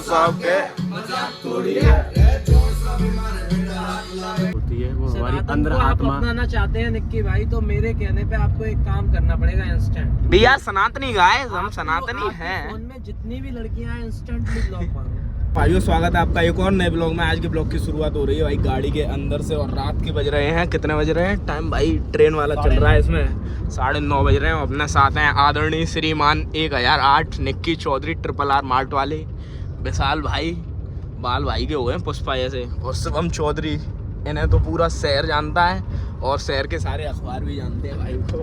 साहब के होती है वो हमारी अंदर आत्मा अपनाना चाहते हैं निक्की भाई, तो मेरे कहने पे आपको एक काम करना पड़ेगा इंस्टेंट। भैया सनातनी गाइस, हम सनातनी हैं। फोन में जितनी भी लड़कियां हैं इंस्टेंटली ब्लॉक मारो। भाइयों स्वागत है आपका एक और नए ब्लॉग में। आज के ब्लॉग की शुरुआत हो रही है भाई गाड़ी के अंदर से, और रात के बज रहे हैं, कितने बज रहे हैं टाइम भाई, ट्रेन वाला चल रहा है इसमें 9:30 बज रहे हैं। अपने साथ हैं आदरणीय श्रीमान 1008 निक्की चौधरी RRR मार्ट वाले, विशाल भाई बाल भाई के हुए हैं पुष्पा जैसे, और शिवम चौधरी। इन्हें तो पूरा शहर जानता है और शहर के सारे अखबार भी जानते हैं भाई को।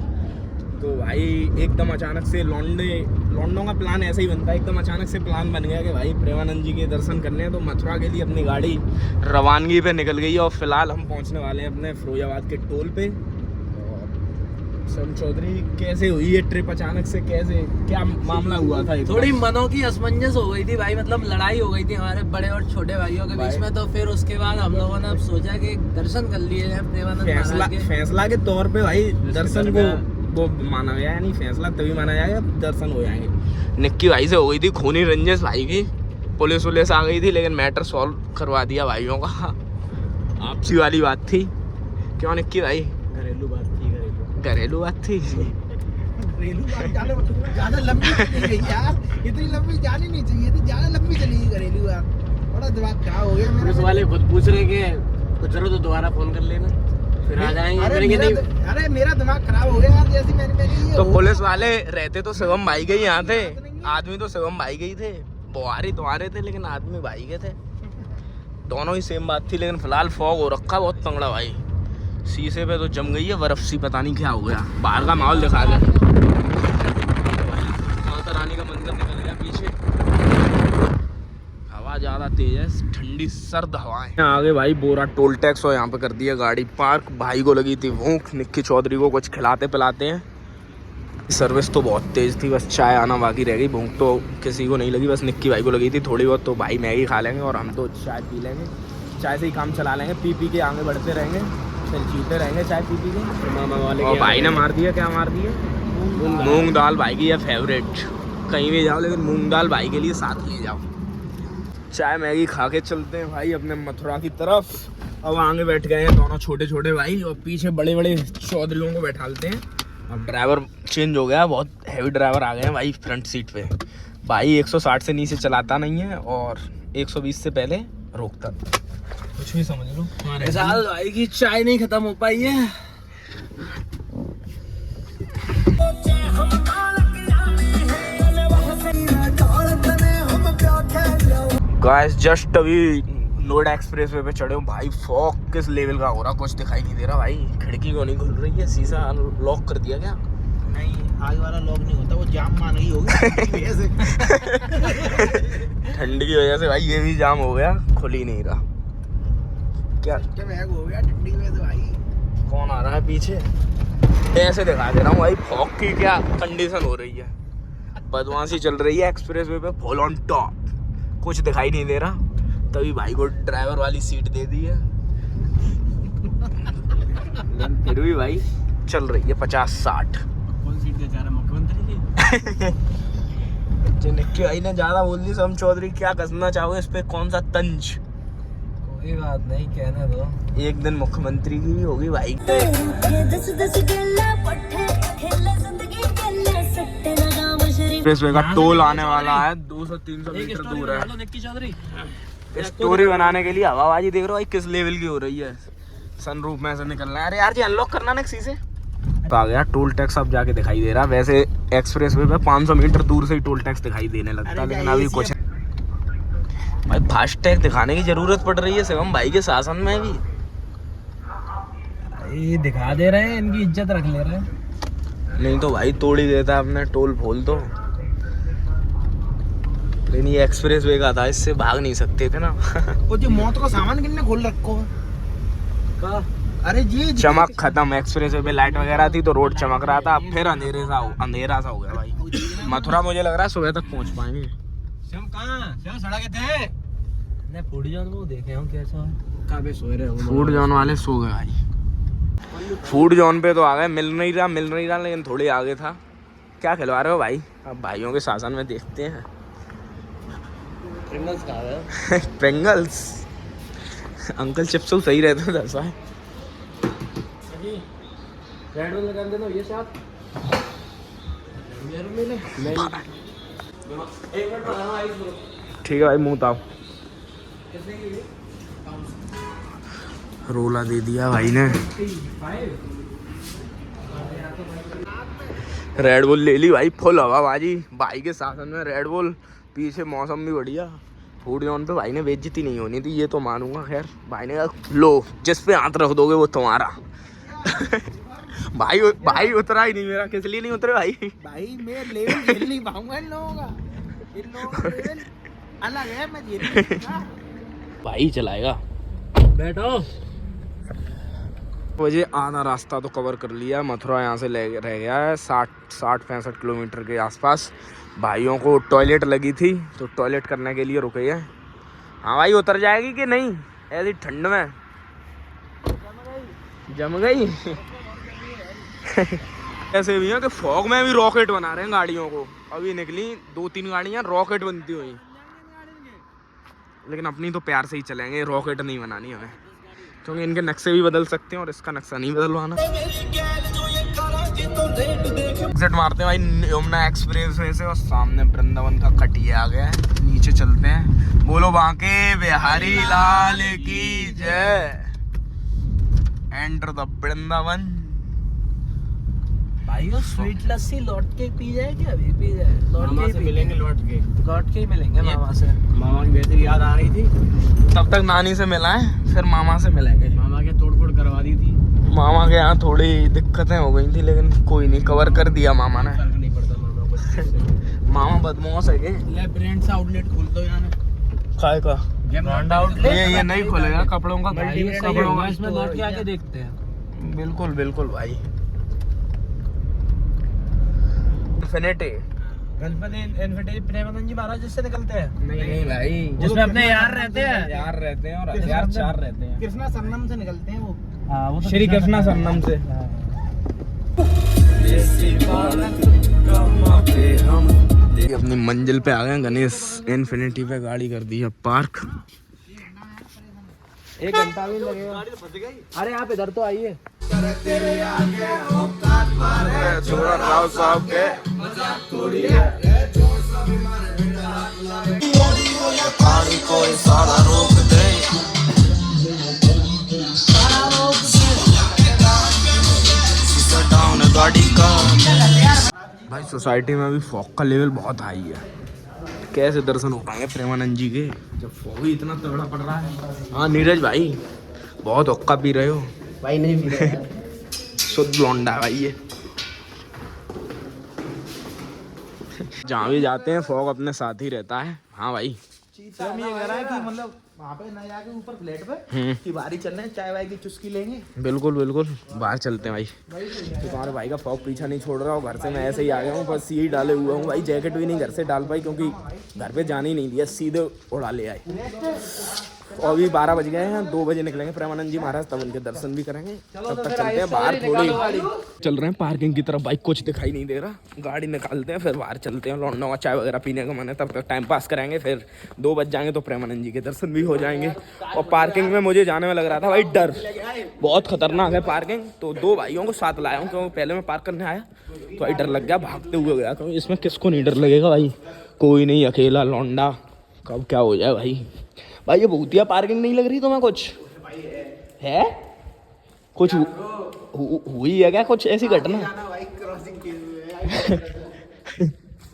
तो भाई एकदम अचानक से लौंडों का प्लान ऐसे ही बनता है, एकदम अचानक से प्लान बन गया कि भाई प्रेमानंद जी के दर्शन करने हैं। तो मथुरा के लिए अपनी गाड़ी रवानगी पे निकल गई है और फिलहाल हम पहुंचने वाले हैं अपने फिरोजाबाद के टोल पे। और शिवम चौधरी कैसे हुई ये ट्रिप अचानक से, कैसे क्या मामला हुआ था? थोड़ी मनों की असमंजस हो गई थी भाई, मतलब लड़ाई हो गई थी हमारे बड़े और छोटे भाइयों के बीच में। तो फिर उसके बाद हम लोगों ने अब सोचा कि दर्शन कर लिए हैं प्रेमानंद महाराज के। फैसला के तौर पे भाई दर्शन को वो माना गया है, नहीं फैसला तभी माना जाएगा दर्शन हो जाएंगे। निक्की भाई से हो गई थी खूनी रंजिश भाई की, पुलिस वुलिस आ गई थी, लेकिन मैटर सॉल्व करवा दिया भाइयों का। आपसी वाली बात थी, क्यों निक्की भाई? घरेलू बात थी, घरेलू बात थी। घरेलू बात ज्यादा लंबी चली गई यार, इतनी लंबी जानी नहीं चाहिए थी, ज्यादा लंबी चली गई घरेलू बात। बड़ा दिमाग खराब हो गया। पुलिस वाले खुद पूछ रहे कि कुछ जरूरत तो दोबारा फोन कर लेना, फिर आ जाएंगे। अरे मेरा दिमाग खराब हो गया यार, जैसी मैंने तो पुलिस वाले रहते तो शिवम भाई के ही यहाँ थे, आदमी तो शिवम भाई के ही थे, बुहारी तुम्हारे थे लेकिन आदमी भाई के थे। दोनों ही सेम बात थी, लेकिन फिलहाल फॉग हो रखा बहुत तंगड़ा भाई, शीशे पे तो जम गई है बर्फ सी, पता नहीं क्या हो गया। बाहर का माहौल दिखा दे, माता रानी का मंदिर निकल गया पीछे, हवा ज्यादा तेज है, ठंडी सर्द हवाएं। आगे भाई बोरा टोल टैक्स और यहाँ पे कर दिया गाड़ी पार्क। भाई को लगी थी भूख, निक्की चौधरी को कुछ खिलाते पिलाते हैं। सर्विस तो बहुत तेज थी, बस चाय आना बाकी रह गई। भूख तो किसी को नहीं लगी, बस निक्की भाई को लगी थी थोड़ी बहुत। तो भाई मैगी खा लेंगे और हम तो चाय पी लेंगे, चाय से ही काम चला लेंगे, पी के आगे बढ़ते रहेंगे, फिर जीते रहेंगे चाय पी के। मामा वाले और भाई ने मार दिया, क्या मार दिया? मूंग दाल भाई की है फेवरेट, कहीं भी जाओ लेकिन मूंग दाल भाई के लिए साथ ले जाओ। चाय मैगी खा के चलते हैं भाई अपने मथुरा की तरफ। अब आगे बैठ गए हैं दोनों छोटे छोटे भाई और पीछे बड़े बड़े चौधरियों को बैठालते हैं। अब ड्राइवर चेंज हो गया, बहुत हैवी ड्राइवर आ गए हैं भाई फ्रंट सीट पे। भाई 160 से नीचे चलाता नहीं है और 120 से पहले रोकता, कुछ भी समझ लो। विशाल भाई की चाय नहीं खत्म हो पाई है। गाइस जस्ट अभी नोएडा एक्सप्रेस वे पे चढ़े हूँ भाई। फॉग किस लेवल का हो रहा, कुछ दिखाई नहीं दे रहा भाई। खिड़की को नहीं खुल रही है, शीशा लॉक कर दिया क्या? नहीं, आगे वाला लॉक नहीं होता, वो जाम मान गई होगी ठंड की वजह से भाई ये भी जाम हो गया, खुल ही नहीं रहा। क्या हो गया ठंडी वजह से भाई। कौन आ रहा है पीछे? ऐसे दिखा दे रहा हूँ भाई फॉग की क्या कंडीशन हो रही है। बदमाशी चल रही है एक्सप्रेस वे पे फुल ऑन टॉप, कुछ दिखाई नहीं दे रहा। तभी भाई को ड्राइवर वाली सीट दे दी है, फिर भी भाई चल रही है 50-60। कौन सीट दे जा रहा है? मुख्यमंत्री की। जो निक्की भाई ने ज्यादा बोल दी। शिवम चौधरी क्या कसना चाहोगे इस पे, कौन सा तंज? कोई बात नहीं, कहने दो, एक दिन मुख्यमंत्री की भी होगी भाई। एक्सप्रेसवे का टोल आने वाला है, 200-300 मीटर दूर है। निक्की चौधरी स्टोरी बनाने के लिए हवाबाजी देख रहे हो भाई किस लेवल की हो रही है। सनरूफ में से निकलना है। अरे यार जी अनलॉक करना ना किसी से। तो आ गया टोल टैक्स, अब जाके दिखाई दे रहा। वैसे एक्सप्रेसवे पे 500 मीटर दूर से ही टोल टैक्स दिखाई देने लगता, लेकिन अभी कुछ भाई फास्ट टैग दिखाने की जरूरत पड़ रही है शिवम भाई के शासन में भी। ये दिखा दे रहे हैं, इनकी इज्जत रख ले रहे हैं। नहीं तो भाई तोड़ ही देता अपने टोल फोल तो। लेकिन ये एक्सप्रेस वे का था, इससे भाग नहीं सकते थे ना। वो जो मौत का सामान किन्ने खोल रखो का? अरे जी चमक खत्म। एक्सप्रेस वे पे लाइट वगैरह थी तो रोड चमक रहा था, अब फिर अंधेरा सा हो गया भाई। मथुरा मुझे लग रहा है सुबह तक पहुंच पाएंगे। श्याम कहाँ? श्याम सड़क थे ने फूड जॉन को देखे हम कैसा है। काबे सो रहे हो? फूड जॉन वाले सो गए भाई। फूड जोन पे तो आ गए, मिल नहीं रहा लेकिन थोड़ी आगे था। क्या खिलवा रहे हो भाई? अब भाइयों के शासन में देखते हैं। प्रिंगल्स खा रहे हो? प्रिंगल्स अंकल चिप्स सही रहते हैं दस भाई। रेड बुल लगा दे दो ये साथ मेरे में ले एक मिनट बनाना आइस ब्रो। ठीक है भाई, मुंह ताओ। कितने की रोला दे दिया भाई ने। रेड बुल ले ली भाई, फुल हवाबाजी भाई के शासन में। रेड बुल पीछे मौसम भी बढ़िया। फूड जोन पे भाई ने बेइज्जती नहीं होनी थी, ये तो मानूंगा। खैर भाई ने कहा लो जिस पे हाथ रख दोगे वो तुम्हारा। भाई उतरा ही नहीं मेरा। किस लिए नहीं उतरे भाई? भाई मैं लेवल झेल नहीं पाऊंगा इन लोगों का लेवल अलग है, मैं झेल नहीं पाऊंगा। भाई चलाएगा। बैठो। मुझे आधा रास्ता तो कवर कर लिया। मथुरा यहाँ से रह गया है 60-65 किलोमीटर के आसपास। भाइयों को टॉयलेट लगी थी तो टॉयलेट करने के लिए रुके हैं। हाँ भाई, उतर जाएगी कि नहीं ऐसी ठंड में? जम गई। ऐसे भी है कि फॉग में भी रॉकेट बना रहे हैं गाड़ियों को। अभी निकली 2-3 गाड़ियाँ रॉकेट बनती हुई, लेकिन अपनी तो प्यार से ही चलेंगे। रॉकेट नहीं बनानी हमें, क्योंकि इनके नक्शे भी बदल सकते हैं और इसका नक्शा नहीं बदलवाना। एग्जिट मारते हैं भाई यमुना एक्सप्रेस वे से और सामने वृंदावन का कटिया आ गया है। नीचे चलते हैं। बोलो बांके बिहारी लाल की जय। Enter the Vrindavan. भाई वो स्वीट लस्सी लौट के पी जाए क्या? अभी पी जाए? लौट के मिलेंगे, लौट के ही मिलेंगे मामा से। मामा की बेहतरी याद आ रही थी। तब तक नानी से मिला है, फिर मामा से मिलेंगे। मामा के तोड़-फोड़ करवा दी थी। मामा के यहाँ थोड़ी दिक्कतें हो गई थी, लेकिन कोई नहीं, कवर कर दिया मामा ने। फर्क नहीं पड़ता मामा को। मामा बदमाश है के? ले ब्रांड से आउटलेट खोल दो यहाँ काय का ब्रांड आउटलेट। ये नहीं खोलेगा कपड़ों का। कपड़ों का इसमें लौट के आके देखते हैं। बिल्कुल बिल्कुल भाई। इन्फिनिटी गणपति प्रेमानंद जी महाराज जिससे निकलते हैं। नहीं भाई, जिसमें अपने यार रहते हैं। यार रहते हैं और हथियार 4 रहते हैं। कृष्णा सरनम से निकलते हैं वो। हाँ, वो तो श्री कृष्णा सरनम से। अपनी मंजिल पे आ गए। गणेश इन्फिनिटी पे गाड़ी कर दी है पार्क। 1 घंटा भी लगेगा। अरे आप इधर तो आइए। राव साहब के कोई सारा रोक दे। गाड़ी का भाई सोसाइटी में अभी फॉग का लेवल बहुत हाई है। कैसे दर्शन हो पाएंगे प्रेमानंद जी के जब फॉग ही इतना तगड़ा पड़ रहा है? हाँ नीरज भाई, बहुत हुक्का पी रहे हो भाई। नहीं पी रहा। शुद्ध लौंडा भाई ये। जहाँ भी जाते हैं फॉग अपने साथ ही रहता है। हाँ भाई, हम ये कह रहा है कि मतलब वहाँ पे ना जाके ऊपर फ्लैट पे कि बाहर ही चल रहे हैं, चाय वाय की चुस्की लेंगे। बिल्कुल बिल्कुल, बाहर चलते हैं भाई। तो तुम्हारे भाई का फॉग पीछा नहीं छोड़ रहा हूँ। घर से मैं ऐसे ही आ गया हूँ, बस यही डाले हुआ हूँ भाई। जैकेट भी नहीं घर से डाल पाई क्योंकि घर पे जाने ही नहीं दिया, सीधे उड़ा ले आए। और अभी 12 बज गए हैं, 2 बजे निकलेंगे प्रेमानंद जी महाराज, तब उनके दर्शन भी करेंगे। तब तक चलते हैं बाहर। थोड़ी चल रहे हैं पार्किंग की तरफ भाई, कुछ दिखाई नहीं दे रहा। गाड़ी निकालते हैं फिर बाहर चलते हैं। लौंडों का चाय वगैरह पीने का मन है, तब तक टाइम पास करेंगे। फिर 2 बज जाएंगे तो प्रेमानंद जी के दर्शन भी हो जाएंगे। और पार्किंग में मुझे जाने में लग रहा था भाई डर, बहुत खतरनाक है पार्किंग। तो 2 भाइयों को साथ लाया हूँ क्योंकि पहले मैं पार्क करने आया तो भाई डर लग गया, भागते हुए गया। क्योंकि इसमें किसको नहीं डर लगेगा भाई, कोई नहीं, अकेला लौंडा, कब क्या हो जाए भाई। भाई ये भूतिया पार्किंग नहीं लग रही तुम्हें? कुछ है, कुछ हुई है क्या, कुछ ऐसी घटना?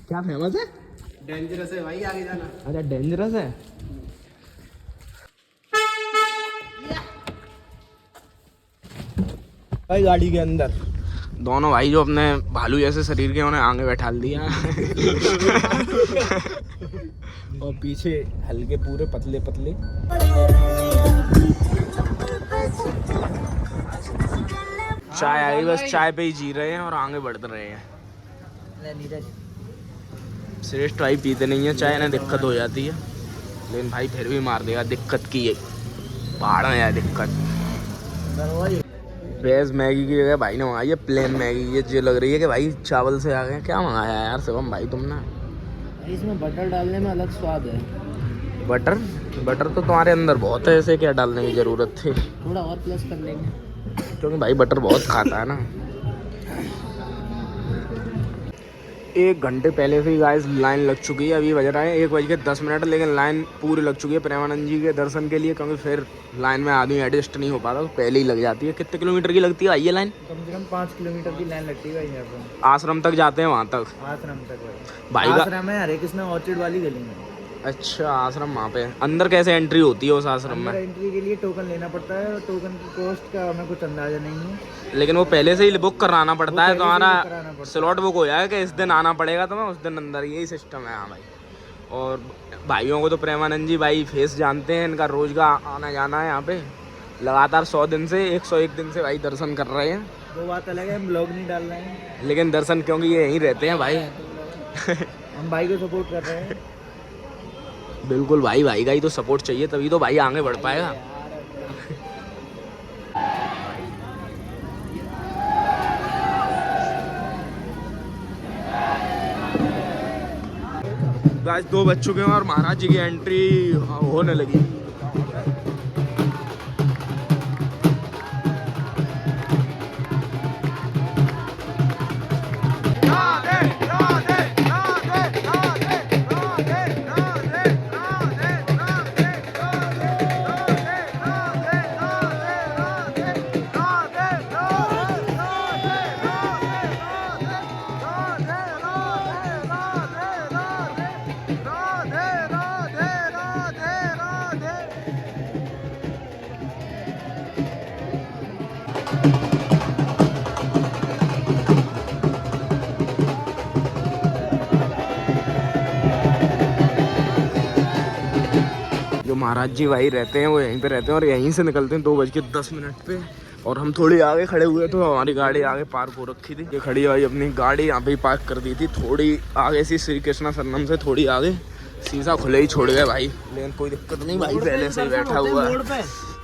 क्या फेमस है? डेंजरस है भाई, आगे जाना। अच्छा डेंजरस है। भाई गाड़ी के अंदर दोनों भाई जो अपने भालू जैसे शरीर के उन्हें आगे बैठा दिया और पीछे हल्के पूरे पतले पतले। चाय आई, बस चाय पे ही जी रहे हैं और आगे बढ़ रहे हैं। श्रेष्ठ भाई पीते नहीं है चाय, ना दिक्कत हो जाती है, लेकिन भाई फिर भी मार देगा। दिक्कत की है पहाड़ में है दिक्कत। वेज मैगी की जगह भाई ने मंगाई है प्लेन मैगी। ये लग रही है कि भाई चावल से आ गए। क्या मंगाया यार शिवम भाई तुमने? इसमें बटर डालने में अलग स्वाद है। बटर तो तुम्हारे अंदर बहुत है, ऐसे क्या डालने की ज़रूरत थी? थोड़ा और प्लस कर लेंगे क्योंकि भाई बटर बहुत खाता है ना। 1 घंटे पहले से ही गाइस लाइन लग चुकी है। अभी बज रहा है 1:10, लेकिन लाइन पूरी लग चुकी है प्रेमानंद जी के दर्शन के लिए, क्योंकि फिर लाइन में आदमी एडजस्ट नहीं हो पाता तो पहले ही लग जाती है। कितने किलोमीटर की लगती है भाई ये लाइन? कम से कम 5 किलोमीटर की लाइन लगती है यहाँ पर। आश्रम तक जाते हैं वहाँ तक? आश्रम तक भाई का आश्रम है हरे कृष्णा ऑर्चिड वाली गली में। अच्छा आश्रम वहाँ पे। अंदर कैसे एंट्री होती है उस आश्रम में? एंट्री के लिए टोकन लेना पड़ता है और टोकन की कॉस्ट का हमें कुछ अंदाजा नहीं है, लेकिन वो पहले से ही बुक कराना पड़ता है। तुम्हारा स्लॉट बुक हो जाए कि इस दिन आना पड़ेगा तुम्हें, उस दिन अंदर, यही सिस्टम है। हाँ भाई। और भाइयों को तो प्रेमानंद जी भाई फेस जानते हैं, इनका रोज का आना जाना है यहाँ पे। लगातार 101 दिन से भाई दर्शन कर रहे हैं। वो बात अलग है, हम ब्लॉग नहीं डाल रहे हैं, लेकिन दर्शन क्योंकि ये यहीं रहते हैं भाई। हम भाई को सपोर्ट कर रहे हैं। बिल्कुल भाई का ही तो सपोर्ट चाहिए, तभी तो भाई आगे बढ़ पाएगा। गाइस 2 बज चुके हैं और महाराज जी की एंट्री होने लगी। जो महाराज जी भाई रहते हैं वो यहीं पे रहते हैं और यहीं से निकलते हैं 2:10 पे। और हम थोड़ी आगे खड़े हुए तो हमारी गाड़ी आगे पार्क हो रखी थी। ये खड़ी भाई अपनी गाड़ी यहाँ पे ही पार्क कर दी थी, थोड़ी आगे से श्री कृष्णा सरनम से थोड़ी आगे। शीशा खुले ही छोड़ गए भाई, लेकिन कोई दिक्कत नहीं भाई, पहले से ही बैठा हुआ है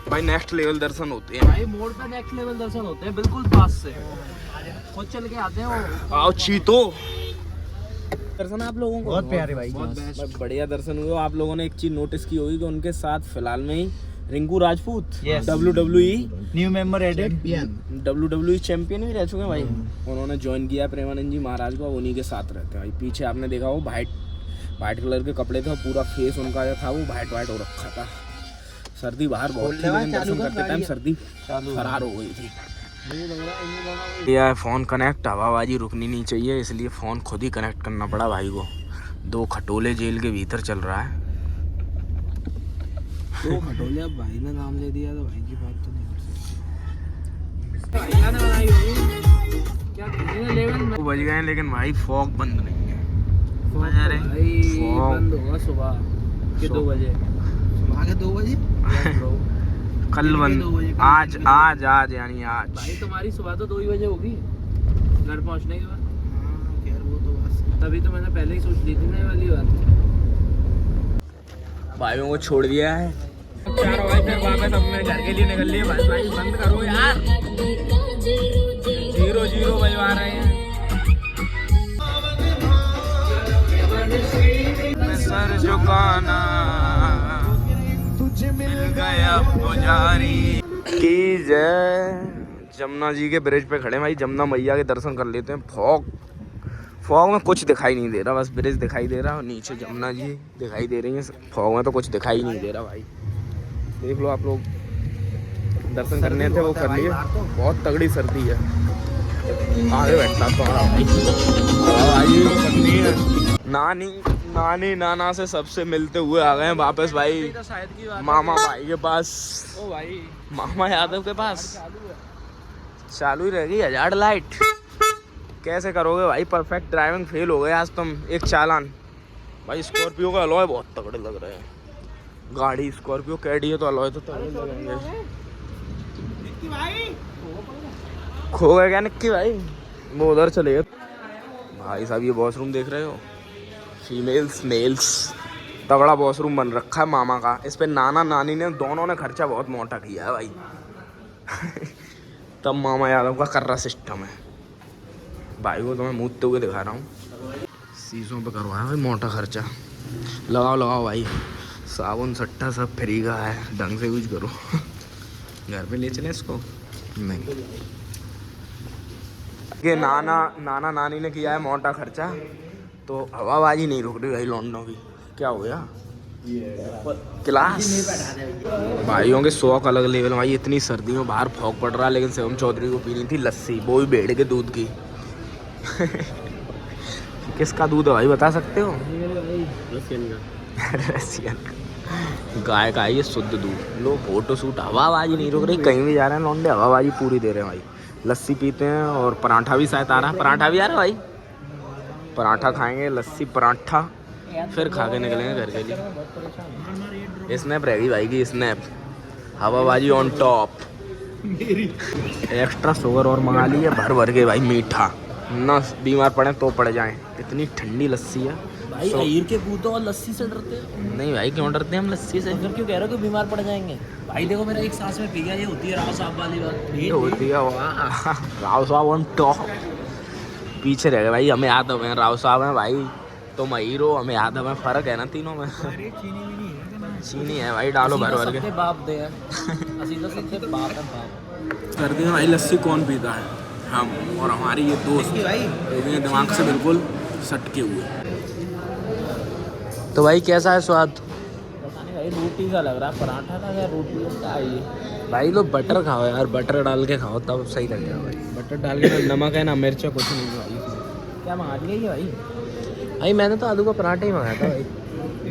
भाई। नेक्स्ट लेवल दर्शन होते हैं भाई, मोड़ पे नेक्स्ट लेवल दर्शन होते हैं, बिल्कुल पास से खुद चल के आते हैं वो। आओ चीतो दर्शन आप लोगों को बहुत प्यारे भाई, बहुत बढ़िया दर्शन हुए। आप लोगों ने एक चीज नोटिस की होगी कि उनके साथ फिलहाल में ही Rinku Rajput WWE new member added WWE champion भी रह चुके हैं भाई। उन्होंने ज्वाइन किया प्रेमानंद जी महाराज को, उन्हीं के साथ रहते हैं भाई। पीछे आपने देखा वो वाइट कलर के कपड़े थे, पूरा फेस उनका जो था वो वाइट हो रखा था। सर्दी बाहर बहुत थी, लेकिन दर्शन करते टाइम सर्दी फरार हो गई थी। यह फ़ोन कनेक्ट, हवाबाजी रुकनी नहीं चाहिए, इसलिए फ़ोन खुद ही कनेक्ट करना पड़ा भाई को। 2 खटोले जेल के भीतर चल रहा है। 2 खटोले, अब भाई ने नाम ले दिया तो भाई की बात तो नहीं कर सकते। बज गए हैं लेकिन भाई फॉग बंद नहीं है। बंद होगा सुबह के 2 बजे। सुबह के 2 बजे कल बंद, आज यानी आज भाई तुम्हारी सुबह तो 2 ही बजे होगी घर पहुंचने के बाद। यार वो तो बस तभी तो मैंने पहले ही सोच ली थी ना ये वाली बात। भाइयों को छोड़ दिया है 4 बजे, फिर वापस अपने घर के लिए निकल लिए। भाई बंद करो यार, 0 बजवा रहे हैं। सर झुकाना तुझे मिल गया पुजारी की जय। जमुना जी के ब्रिज पे खड़े भाई, जमुना मैया के दर्शन कर लेते हैं। फॉग में कुछ दिखाई नहीं दे रहा, बस ब्रिज दिखाई दे रहा और नीचे जमुना जी दिखाई दे रही है। फॉग में तो कुछ दिखाई नहीं दे रहा भाई। देख लो आप लोग, दर्शन करने थे वो कर लिए। बहुत तगड़ी सर्दी है। आगे बैठता तो भाई नाना से सबसे मिलते हुए आ गए हैं वापस भाई मामा भाई के पास। ओ भाई मामा यादव के पास चालू ही रहेगी 1000 लाइट। कैसे करोगे भाई, परफेक्ट ड्राइविंग फेल हो गए आज तुम। एक चालान भाई। स्कॉर्पियो का अलॉय बहुत तगड़े लग रहे हैं। गाड़ी स्कॉर्पियो कैडी है तो अलॉय तो तगड़े लगेंगे। खो गए क्या निक्की भाई? वो उधर चले गए भाई साहब। ये वॉशरूम देख रहे हो, फीमेल्स मेल्स, तगड़ा वॉशरूम बन रखा है मामा का। इस पे नाना नानी ने दोनों ने खर्चा बहुत मोटा किया है भाई। तब मामा यादव का कर्रा सिस्टम है भाई। को तो मैं मूतते हुए दिखा रहा हूँ। शीशों पे करवाया भाई मोटा खर्चा। लगाओ लगाओ भाई, साबुन सट्टा सब फ्री का है, ढंग से यूज करो। घर पे ले चले इसको? नहीं। ये नाना नानी ने किया है मोटा खर्चा, तो हवाबाजी नहीं रुक रही भाई लौंडों की। क्या हो गया क्लास? भाइयों के शौक अलग लेवल भाई। इतनी सर्दियों बाहर फौक पड़ रहा है, लेकिन शिवम चौधरी को पीनी थी लस्सी, वो भी भेड़ के दूध की। किसका दूध है भाई बता सकते हो? रसियन गाय का है ये शुद्ध दूध। लो फोटो शूट, हवाबाजी नहीं रुक रही, कहीं भी जा रहे हैं लौंडे हवाबाजी पूरी दे रहे हैं भाई। लस्सी पीते हैं और पराठा भी शायद आ रहा है। पराठा भी आ रहा है भाई, पराठा खाएंगे, लस्सी पराठा, फिर खा के निकलेंगे घर के लिए। स्नैप रहेगी भाई की, स्नैप हवाबाजी ऑन टॉप। एक्स्ट्रा शुगर और मंगा ली है भर भर के भाई, मीठा ना बीमार पड़े तो पड़ जाएं। इतनी ठंडी लस्सी है भाई। अहीर के पूतो और लस्सी से डरते हो? नहीं भाई, क्यों डरते हैं हम लस्सी से? फिर क्यों कह रहे हो कि बीमार पड़ जाएंगे? भाई देखो मेरा एक सांस में पी गया। ये होती है राव साहब वाली बात। ये होती है वाह, राव साहब ऑन टॉप। पीछे रह गए भाई, हमें यादव हैं, राव साहब हैं भाई, तुम हीरो, हमें यादव हैं। फर्क है ना तीनों में। चीनी है भाई, डालो भर भर के। बाप दे बाप है बाप। सर्दी में भाई लस्सी कौन पीता है? हम और हमारी ये दोस्त दिमाग से बिल्कुल सटके हुए। तो भाई कैसा है स्वाद? पता नहीं भाई, रोटी का लग रहा है। पराठा का या रोटी का? ये भाई लो बटर खाओ यार, बटर डाल के खाओ तब सही लगेगा भाई। बटर डाल के ना, नमक है ना मिर्च है, कुछ नहीं है भाई। क्या मंगा लिया ये भाई? भाई मैंने तो आलू का पराठा ही मंगाया था भाई।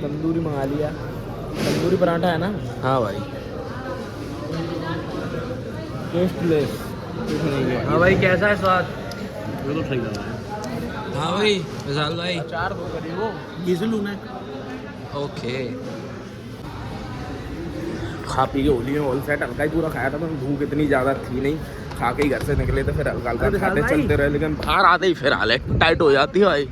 तंदूरी मंगा लिया। तंदूरी पराठा है ना? हाँ भाई। टेस्टलेस। हाँ भाई कैसा है स्वाद? बिल्कुल सही लग रहा है। हाँ भाई विशाल भाई। 4 दो करी वो डीजल होना। ओके। खा पी के होली में ऑल सेट, हल्का ही पूरा खाया था। मैं भूख इतनी ज़्यादा थी नहीं, खा के ही घर से निकले थे, फिर हल्का हल्का खाते चलते रहे। लेकिन बाहर आते ही फिर हालत टाइट हो जाती है भाई।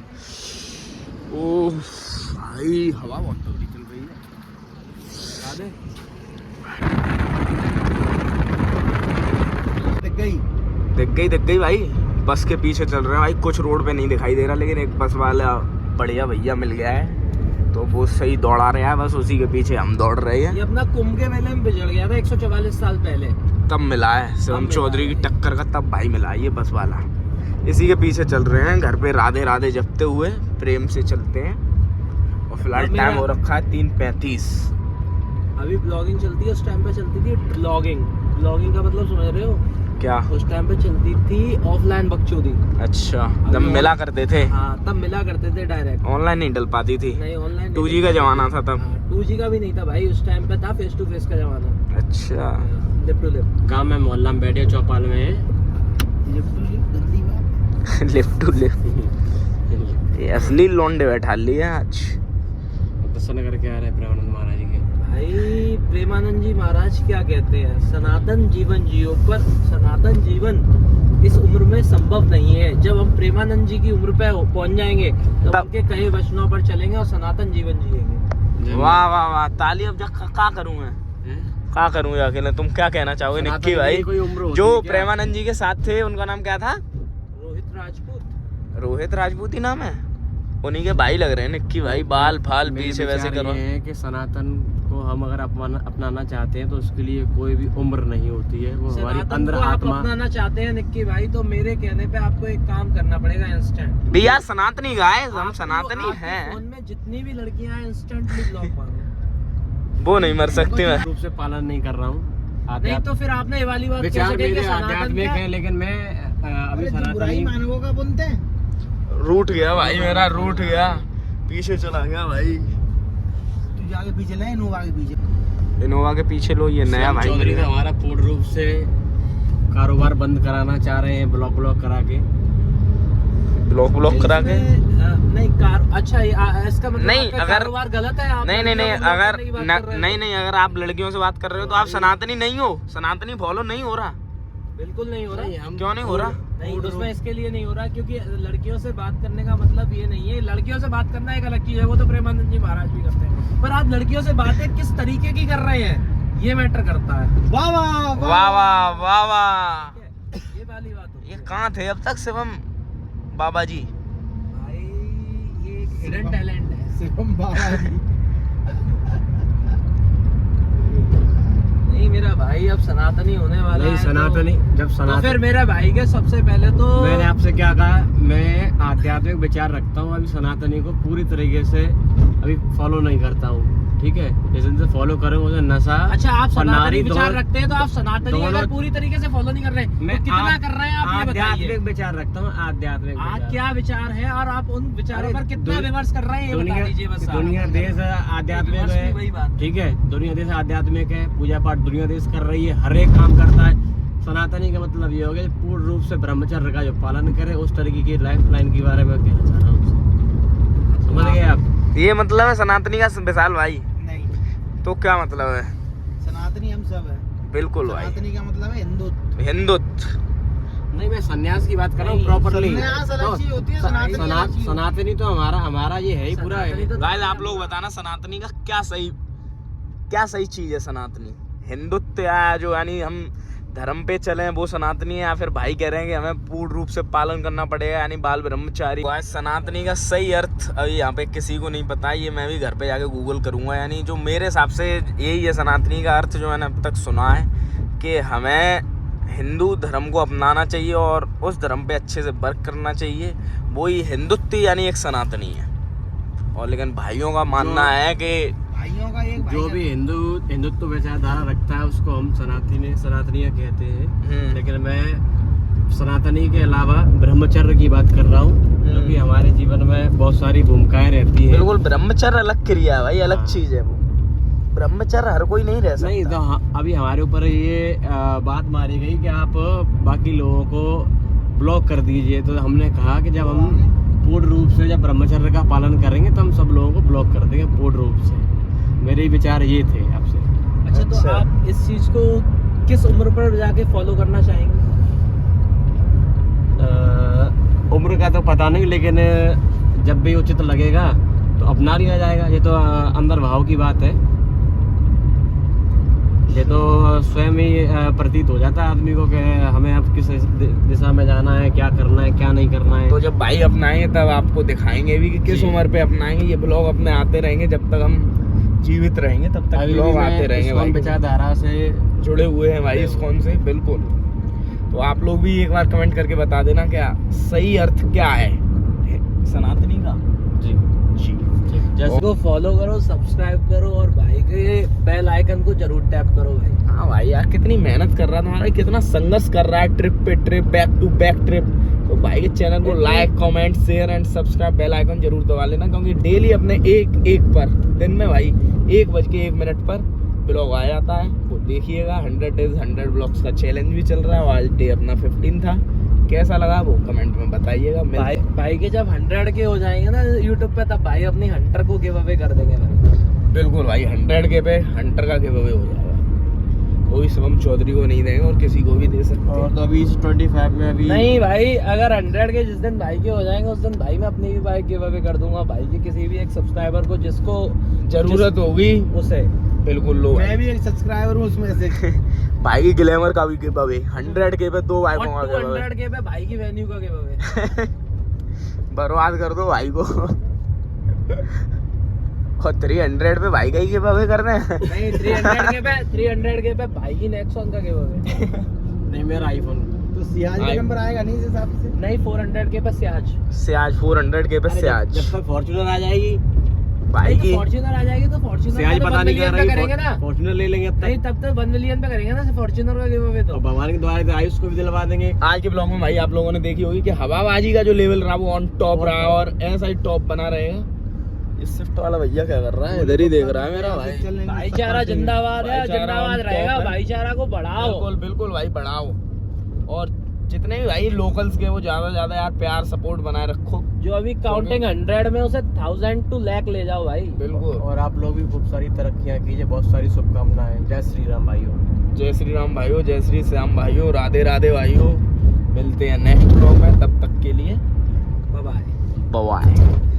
ओह भाई हवा बहुत तगड़ी चल रही है। दिख गई भाई। बस के पीछे चल रहे हैं भाई। कुछ रोड पे नहीं दिखाई दे रहा, लेकिन एक बस वाला बढ़िया भैया मिल गया है, तो वो सही दौड़ा रहा है, बस उसी के पीछे हम दौड़ रहे हैं। ये अपना कुंभ के मेले में बिछड़ गया था 144 साल पहले, तब मिला है शिवम चौधरी की टक्कर का, तब भाई मिला है ये बस वाला। इसी के पीछे चल रहे हैं, घर पे राधे राधे जपते हुए प्रेम से चलते हैं। और फिलहाल टाइम हो रखा है 3:35। अभी ब्लॉगिंग चलती है, उस टाइम पे चलती थी ब्लॉगिंग। ब्लॉगिंग का मतलब समझ रहे हो क्या? उस टाइम पे चलती थी ऑफलाइन बकचोदी। अच्छा, जब मिला करते थे। हाँ तब मिला करते थे डायरेक्ट, ऑनलाइन नहीं डल पाती थी। नहीं ऑनलाइन 2G का जमाना था तब। 2G का भी नहीं था भाई, उस टाइम पे था फेस टू फेस का जमाना। अच्छा, लिप टू लिप। गाँव में मोहल्ला में बैठे चौपाल में लिप टू लिप गंदी बात। लिप टू लिप ये असली लौंडे बैठा लिए आज। दर्शन करके आ रहे हैं प्रेमानंद महाराज के। भाई प्रेमानंद जी महाराज क्या कहते हैं? सनातन जीवन जियो, पर सनातन जीवन इस उम्र में संभव नहीं है। जब हम प्रेमानंद जी की उम्र पे पहुंच जाएंगे तो उनके कहे वचनों पर चलेंगे और सनातन जीवन जिएंगे। वाह वाह वाह, ताली। अब क्या करूं मैं? क्या करूं अकेले? तुम क्या कहना चाहोगे निक्की भाई? जो प्रेमानंद जी के साथ थे उनका नाम क्या था? रोहित राजपूत। रोहित राजपूत ही नाम है। उन्हीं के भाई लग रहे हैं निक्की भाई। बाल फाल पीछे वैसे करो कि सनातन को हम अगर अपनाना चाहते हैं तो उसके लिए कोई भी उम्र नहीं होती है। वो हमारी अंदर आत्मा अपनाना चाहते हैं निक्की भाई, तो मेरे कहने पे आपको एक काम करना पड़ेगा इंस्टेंट। भैया सनातनी गाइस, हम सनातनी हैं। फोन में जितनी भी लड़कियां हैं इंस्टेंटली ब्लॉक मारो। वो नहीं मर सकती। मैं रूप से पालन नहीं कर रहा हूँ। नहीं तो फिर आपने ये वाली बात विचार मेरे आध्यात्मिक है, लेकिन मैं अभी बुराई मानवों का बनते हैं। रूठ गया भाई मेरा, रूठ गया, पीछे चला गया भाई। तू जाके पीछे ले, इनोवा के पीछे। इनोवा के पीछे लो, ये नया भाई चौधरी से हमारा पूर्ण रूप से कारोबार बंद कराना चाह रहे हैं, ब्लॉक करा के। ब्लॉक करा के नहीं कार। अच्छा इसका मतलब नहीं, अगर कारोबार गलत है। नहीं अगर नहीं अगर आप लड़कियों से बात कर रहे हो तो आप सनातनी नहीं हो। सनातनी फॉलो नहीं हो रहा, बिल्कुल नहीं हो रहा। क्यों नहीं हो रहा? नहीं उसमें इसके लिए नहीं हो रहा क्योंकि लड़कियों से बात करने का मतलब ये नहीं है। लड़कियों से बात करना एक अलग चीज है, वो तो प्रेमानंद जी महाराज भी करते हैं, पर आप लड़कियों से बातें किस तरीके की कर रहे हैं ये मैटर करता है। वाह वाह वाह वाह वाह वाह। वाली बात होती ये है। कहाँ थे अब तक शिवम बाबा जी? भाई ये एक हिडन टैलेंट है। शिवम बाबा जी। नहीं मेरा भाई अब सनातनी होने वाला नहीं है सनातनी जब तो सनातन फिर मेरे भाई के सबसे पहले तो मैंने आपसे क्या कहा, मैं आध्यात्मिक विचार रखता हूँ, अभी सनातनी को पूरी तरीके से अभी फॉलो नहीं करता हूँ, ठीक है। जिस दिन से फॉलो करूँ मुझे नशा अच्छा आप और सनातनी नारी विचार रखते हैं तो आप सनातनी दोनों- अगर पूरी तरीके से फॉलो नहीं कर रहे मैं तो कितना कर रहे हैं आप ये बताइए। आध्यात्मिक विचार रखता हूँ, आध्यात्मिक आप विचार। क्या विचार है और आप उन विचारों अरे पर कितना दुन- विमर्श कर रहे हैं ये बता दीजिए बस आप। दुनिया देश आध्यात्मिक विमर्श भी वही बात है, है। ठीक है। दुनिया देश आध्यात्मिक है, पूजा पाठ दुनिया देश कर रही है, हर एक काम करता है। सनातनी का मतलब ये हो गया पूर्ण रूप से ब्रह्मचर्य का जो पालन करे, उस तरीके की लाइफ लाइन के बारे में कहना चाह रहा हूँ। समझ गए आप? ये मतलब है सनातनी का विशाल भाई? नहीं, तो क्या मतलब है? सनातनी हम सब है। बिल्कुल भाई, सनातनी का मतलब है हिंदुत्व। हिंदुत्व। नहीं, मैं सन्यास की बात कर रहा हूँ नहीं, प्रॉपरली। सन्यास अलग चीज होती है, सनातनी अलग चीज होती है। सनातनी तो हमारा ये है ही पूरा सनातनी तो- गाइस आप लोग बताना सनातनी का क्या सही चीज है सनातनी? हिंदुत्व या जो यानी हम धर्म पे चले वो सनातनी है, या फिर भाई कह रहे हैं कि हमें पूर्ण रूप से पालन करना पड़ेगा यानी बाल ब्रह्मचारी? गाइस सनातनी का सही अर्थ अभी यहाँ पे किसी को नहीं पता, ये मैं भी घर पे जाके गूगल करूंगा। यानी जो मेरे हिसाब से यही है सनातनी का अर्थ, जो मैंने अब तक सुना है कि हमें हिंदू धर्म को अपनाना चाहिए और उस धर्म पे अच्छे से वर्क करना चाहिए, वही हिंदुत्व यानी एक सनातनी है। और लेकिन भाइयों का मानना है कि भाइयों का एक भाई जो का- भी हिंदुत्व विचारधारा रखता है उसको हम सनातनीय कहते हैं। लेकिन मैं सनातनी के अलावा ब्रह्मचर्य की बात कर रहा हूँ, क्योंकि हमारे जीवन में बहुत सारी भूमिकाएं रहती है। बिल्कुल ब्रह्मचर्य अलग क्रिया है भाई, अलग हाँ। चीज है वो। ब्रह्मचर्य हर कोई नहीं रह सकता। नहीं तो अभी हमारे ऊपर ये बात मारी गई कि आप बाकी लोगों को ब्लॉक कर दीजिए, तो हमने कहा कि जब हम पूर्ण रूप से जब ब्रह्मचर्य का पालन करेंगे तो हम सब लोगों को ब्लॉक कर देंगे पूर्ण रूप से। मेरे विचार ये थे आपसे। अच्छा तो अच्छा। आप इस चीज को किस उम्र पर जाके फॉलो करना चाहेंगे? उम्र का तो पता नहीं, लेकिन जब भी उचित लगेगा तो अपना लिया जाएगा। ये तो अंदर भाव की बात है, ये तो स्वयं ही प्रतीत हो जाता है आदमी को कि हमें अब किस दिशा में जाना है, क्या करना है, क्या नहीं करना है। तो जब भाई अपनाएंगे तब आपको दिखाएंगे भी कि किस जी। उम्र पे अपनाएंगे। ये ब्लॉग अपने आते रहेंगे जब तक हम जीवित रहेंगे, तब तक अभी ब्लॉग भी मैं आते रहेंगे इस्कॉन भाई। विचारधारा से जुड़े हुए हैं भाई इस्कॉन से, बिल्कुल। तो आप लोग भी एक बार कमेंट करके बता देना क्या सही अर्थ क्या है सनातनी का। जी जी जैसे को फॉलो करो, सब्सक्राइब करो और भाई के बेल आइकन को जरूर टैप करो भाई। हाँ भाई यार, कितनी मेहनत कर रहा है तुम्हारा, कितना संघर्ष कर रहा है ट्रिप पे trip, back to back trip. तो भाई के चैनल को like comment share and subscribe, bell icon जरूर दबा लेना, क्योंकि डेली अपने एक पर दिन में भाई 1:01 पर ब्लॉग आ जाता है। वो देखिएगा 100 days 100 ब्लॉग्स का चैलेंज भी चल रहा है, आज डे अपना 15 था। कैसा लगा वो कमेंट में बताइएगा। भाई के जब 100 के हो जाएंगे ना यूट्यूब पे, तब भाई अपनी हंटर को गिव अवे कर देंगे भाई। बिल्कुल भाई 100 के पे हंटर का गिव अवे हो जाएगा। कोई शिवम चौधरी को नहीं देंगे और किसी को भी दे सकते और हैं। तो अभी 25 में अभी नहीं भाई, अगर 100 के जिस दिन भाई के हो जाएंगे उस दिन भाई मैं अपनी भी बाइक गिव अवे कर दूंगा भाई के किसी भी एक सब्सक्राइबर को जिसको जरूरत होगी उसे। बिल्कुल लो मैं भी एक सब्सक्राइबर हूँ उसमें से। भाई की ग्लैमर का भी गिव अवे 100 के पे 2 और बाइकों का गिव अवे। 200 के पे भाई की वेन्यू का गिव अवे। बर्बाद कर दो भाई को। और 300 पे भाई का ही गिव अवे कर रहे हैं। नहीं 300 के पे भाई की नेक्सॉन का गिव अवे। नहीं मेरा आईफोन। तो सियाज का नंबर आएगा नहीं इस हिसाब से। नहीं 400 के पे सियाज। से आज 400 के पे से आज जब तक फॉर्च्यूनर आ जाएगी, भाई की फॉर्च्यूनर आ जाएगी तो फॉर्च्यूनर से आज का तो पता 1 नहीं क्या मिलियन पे करेंगे ना। फॉर्च्यूनर ले लेंगे अब नहीं तक। तब तक 1 मिलियन पे करेंगे ना फॉर्च्यूनर का गिव अवे तो। और भगवान के द्वारा तो आयुष को भी दिलवा देंगे। आज के ब्लॉग में भाई आप लोगों ने देखी होगी कि हवाबाजी का जो लेवल रहा वो ऑन टॉप रहा और ऐसा ही टॉप बना रहेगा। ये स्विफ्ट वाला भैया क्या कर रहा है, इधर ही देख रहा है मेरा भाई। भाईचारा जिंदाबाद है, भाईचारा जिंदाबाद on top रहेगा। है। भाईचारा को बढ़ाओ। बिल्कुल बिल्कुल भाई बढ़ाओ, और जितने भी भाई लोकल्स के वो ज्यादा से ज्यादा यार प्यार सपोर्ट बनाए रखो। जो अभी काउंटिंग 100 में उसे 1000 to lakh ले जाओ भाई। बिल्कुल। और आप लोग भी खूब सारी तरक्कियां कीजिए, बहुत सारी शुभकामनाएं। जय श्री राम भाइयों। जय श्री राम भाइयों, जय श्री श्याम भाइयों, राधे राधे भाइयों। मिलते हैं नेक्स्ट ब्लॉग में, तब तक के लिए बाय बाय। बाय।